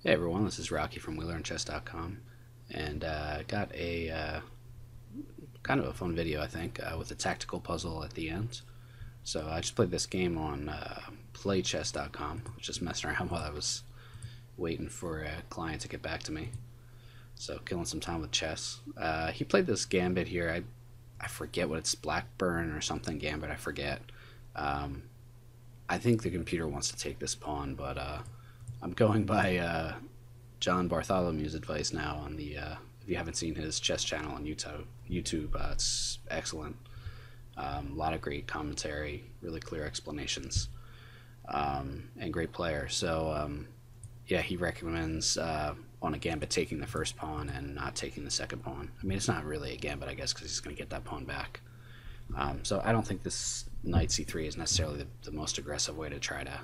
Hey everyone, this is Rocky from WheelerandChess.com, and got a kind of a fun video, I think, with a tactical puzzle at the end. So I just played this game on PlayChess.com, just messing around while I was waiting for a client to get back to me. So killing some time with chess. He played this gambit here. I forget what it's, Blackburn or something gambit. I forget. Um, I think the computer wants to take this pawn, but I'm going by John Bartholomew's advice now on the. If you haven't seen his chess channel on YouTube, it's excellent. A lot of great commentary, really clear explanations, and great player. So yeah, he recommends on a gambit taking the first pawn and not taking the second pawn. I mean, it's not really a gambit, I guess, because he's going to get that pawn back. So I don't think this knight c3 is necessarily the most aggressive way to try to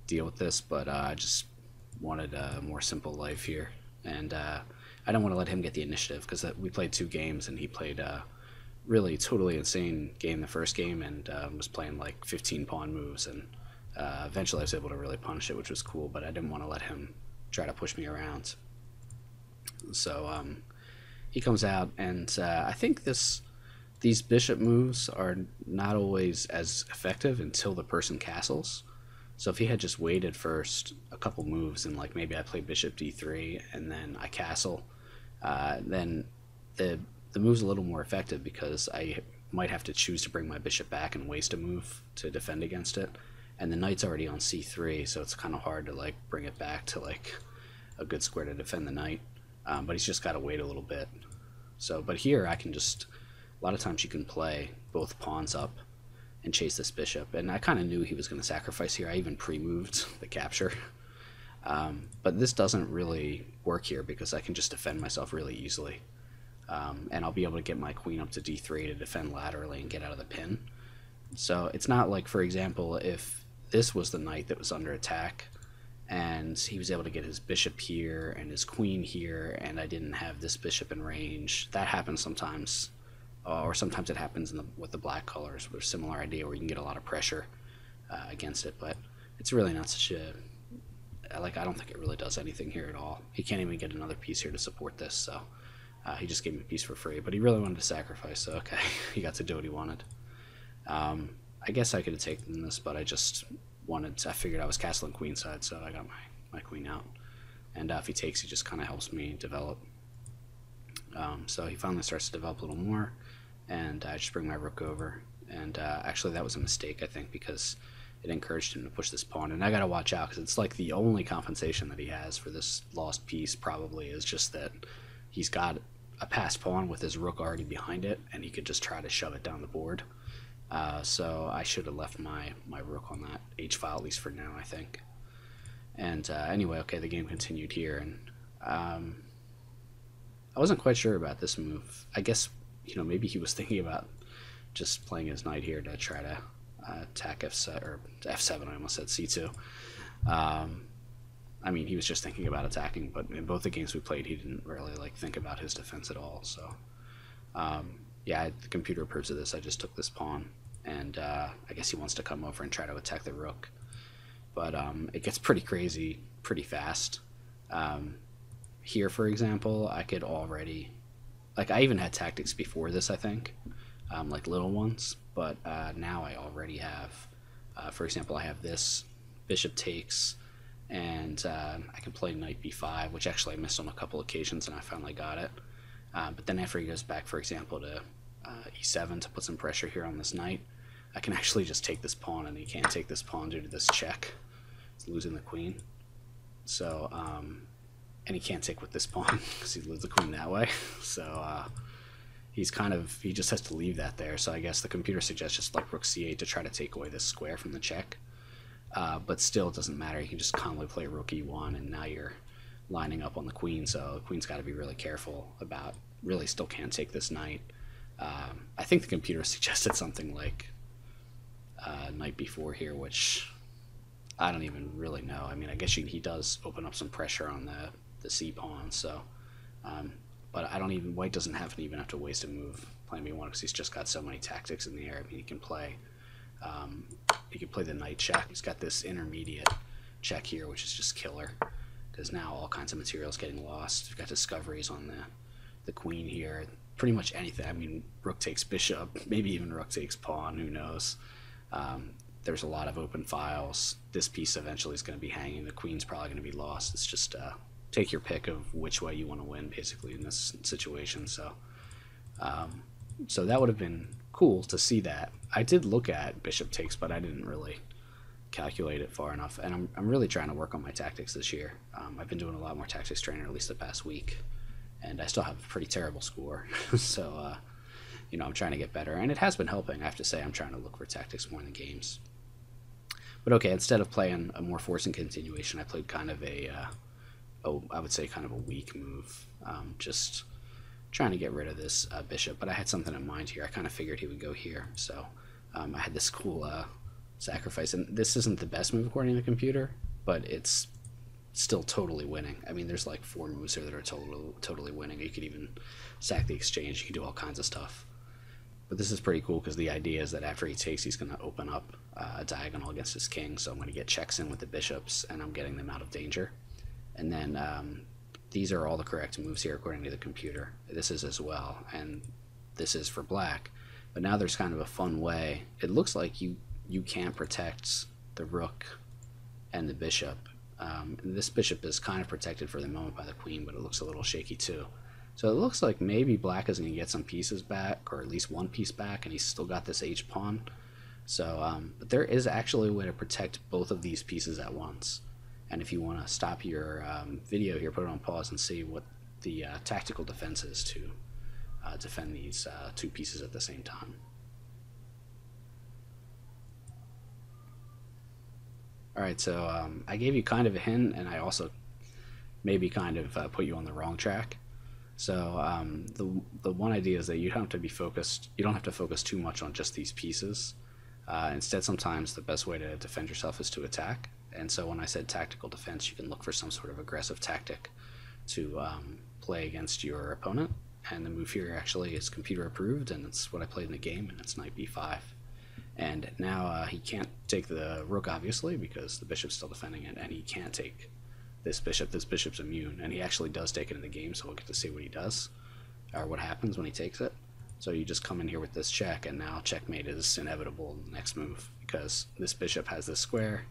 deal with this, but I just wanted a more simple life here, and I don't want to let him get the initiative because we played two games and he played a really totally insane game the first game and was playing like 15 pawn moves, and eventually I was able to really punish it, which was cool, but I didn't want to let him try to push me around. So he comes out, and I think these bishop moves are not always as effective until the person castles. So if he had just waited first a couple moves and like maybe I play bishop d3 and then I castle, then the move's a little more effective because I might have to choose to bring my bishop back and waste a move to defend against it. And the knight's already on c3, so it's kind of hard to like bring it back to like a good square to defend the knight. But he's just got to wait a little bit. So, but here I can just, a lot of times you can play both pawns up and chase this bishop. And I kind of knew he was going to sacrifice here. I even pre-moved the capture. But this doesn't really work here because I can just defend myself really easily. And I'll be able to get my queen up to d3 to defend laterally and get out of the pin. So it's not like, for example, if this was the knight that was under attack and he was able to get his bishop here and his queen here and I didn't have this bishop in range. That happens sometimes, or sometimes it happens with the black colors with a similar idea where you can get a lot of pressure against it, but it's really not such a, like, I don't think it really does anything here at all. He can't even get another piece here to support this, so he just gave me a piece for free, but he really wanted to sacrifice, so okay, he got to do what he wanted. I guess I could have taken this, but I just I figured I was castling queenside, so I got my queen out. And if he takes, he just kind of helps me develop. So he finally starts to develop a little more, and I just bring my rook over. And actually that was a mistake, I think, because it encouraged him to push this pawn. And I gotta watch out, because it's like the only compensation that he has for this lost piece probably is just that he's got a passed pawn with his rook already behind it, and he could just try to shove it down the board. So I should have left my rook on that h-file, at least for now, I think. And anyway, okay, the game continued here, and I wasn't quite sure about this move. I guess, maybe he was thinking about just playing his knight here to try to attack f7, or f7, I almost said c2. I mean, he was just thinking about attacking, but in both the games we played, he didn't really think about his defense at all. So yeah, the computer approves of this. I just took this pawn, and I guess he wants to come over and try to attack the rook. But it gets pretty crazy pretty fast. Here, for example, I could already, I even had tactics before this, I think, like little ones, but now I already have, for example, I have this bishop takes, and I can play knight b5, which actually I missed on a couple occasions, and I finally got it. But then after he goes back, for example, to e7 to put some pressure here on this knight, I can actually just take this pawn, and he can't take this pawn due to this check. It's losing the queen. So, and he can't take with this pawn because he loses the queen that way. So he just has to leave that there. So I guess the computer suggests just like rook c8 to try to take away this square from the check. But still, it doesn't matter. You can just calmly play rook e1, and now you're lining up on the queen, so the queen's got to be really careful about, really still can't take this knight. I think the computer suggested something like knight b4 here, which I don't even really know. I mean, I guess he does open up some pressure on the c pawn, so but I don't even, white doesn't even have to waste a move playing b1 because he's just got so many tactics in the air. I mean, he can play the knight check. He's got this intermediate check here, which is just killer, because now all kinds of material is getting lost. We've got discoveries on the queen here. Pretty much anything. I mean, rook takes bishop, maybe even rook takes pawn, who knows. There's a lot of open files. This piece eventually is going to be hanging. The queen's probably going to be lost. It's just take your pick of which way you want to win, basically, in this situation. So so that would have been cool to see that. I did look at bishop takes, but I didn't really calculate it far enough. And I'm really trying to work on my tactics this year. I've been doing a lot more tactics training, at least the past week, and I still have a pretty terrible score. So you know, I'm trying to get better, and it has been helping. I have to say, I'm trying to look for tactics more in the games. But okay, instead of playing a more forcing continuation, I played kind of I would say kind of a weak move. Just trying to get rid of this bishop, but I had something in mind here. I kind of figured he would go here, so I had this cool sacrifice, and this isn't the best move according to the computer, but it's still totally winning. I mean, there's like 4 moves here that are totally winning. You could even sack the exchange. You can do all kinds of stuff. But this is pretty cool because the idea is that after he takes, he's going to open up a diagonal against his king, so I'm going to get checks in with the bishops, and I'm getting them out of danger. And then these are all the correct moves here according to the computer. This is as well, and this is for black. But now there's kind of a fun way. It looks like you can't protect the rook and the bishop. This bishop is kind of protected for the moment by the queen, but it looks a little shaky too. So it looks like maybe black is going to get some pieces back, or at least one piece back, and he's still got this h-pawn. So, but there is actually a way to protect both of these pieces at once. And if you want to stop your video here, put it on pause and see what the tactical defense is to defend these 2 pieces at the same time. Alright, so I gave you kind of a hint, and I also maybe kind of put you on the wrong track. So the one idea is that you don't have to be focused. You don't have to focus too much on just these pieces. Instead, sometimes the best way to defend yourself is to attack. And so when I said tactical defense, you can look for some sort of aggressive tactic to play against your opponent. And the move here actually is computer approved, and it's what I played in the game, and it's knight b5. And now he can't take the rook, obviously, because the bishop's still defending it, and he can't take this bishop. This bishop's immune, and he actually does take it in the game, so we'll get to see what he does, or what happens when he takes it. So you just come in here with this check, and now checkmate is inevitable in the next move, because this bishop has this square,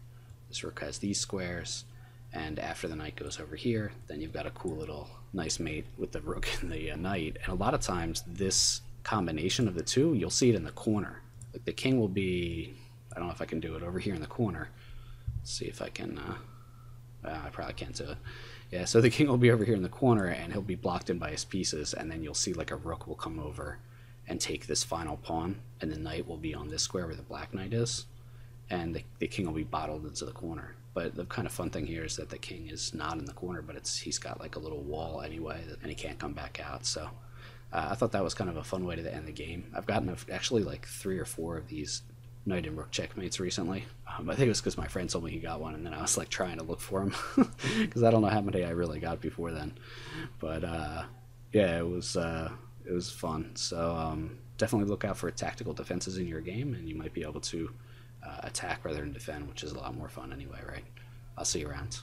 this rook has these squares, and after the knight goes over here, then you've got a cool little nice mate with the rook and the knight. And a lot of times this combination of the two, you'll see it in the corner. Like the king will be, I don't know if I can do it, over here in the corner. Let's see if I can, I probably can't do it. Yeah, so the king will be over here in the corner, and he'll be blocked in by his pieces, and then you'll see like a rook will come over and take this final pawn, and the knight will be on this square where the black knight is, and the king will be bottled into the corner. But the kind of fun thing here is that the king is not in the corner, but he's got like a little wall anyway, and he can't come back out. So I thought that was kind of a fun way to end the game. I've gotten actually like 3 or 4 of these knight and rook checkmates recently. I think it was because my friend told me he got one, and then I was like trying to look for him because I don't know how many I really got before then. But yeah, it was fun. So definitely look out for tactical defenses in your game, and you might be able to attack rather than defend, which is a lot more fun anyway, right? I'll see you around.